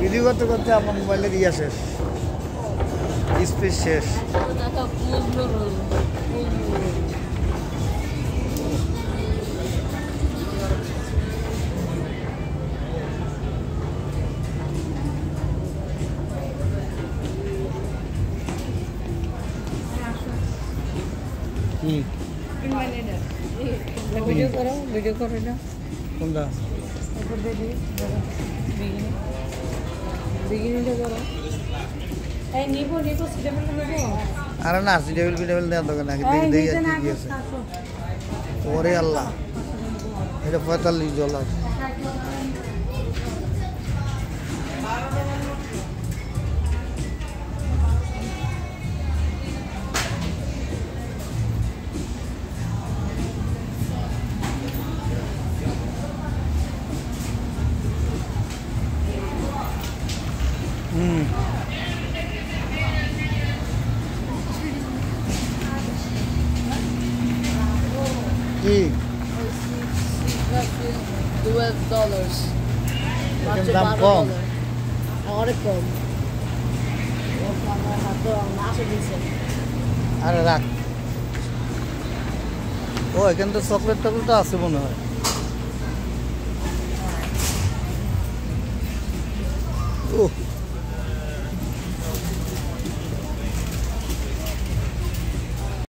Video করতে করতে আমার মোবাইলের ইয়া শেষ, স্পেস শেষ। কি ভিডিও করো না কোনটা? আরে না, সিটেবিল পিটেবিল দেওয়ার দোকান আগে দেখি দেখি আর কি আছে। ওরে আল্লাহ, এটা $45। কি $12 দাম কম? অনেক কম। আরে রাখ। ও এখানে তো চকলেট টকলেট আছে মনে হয়। ও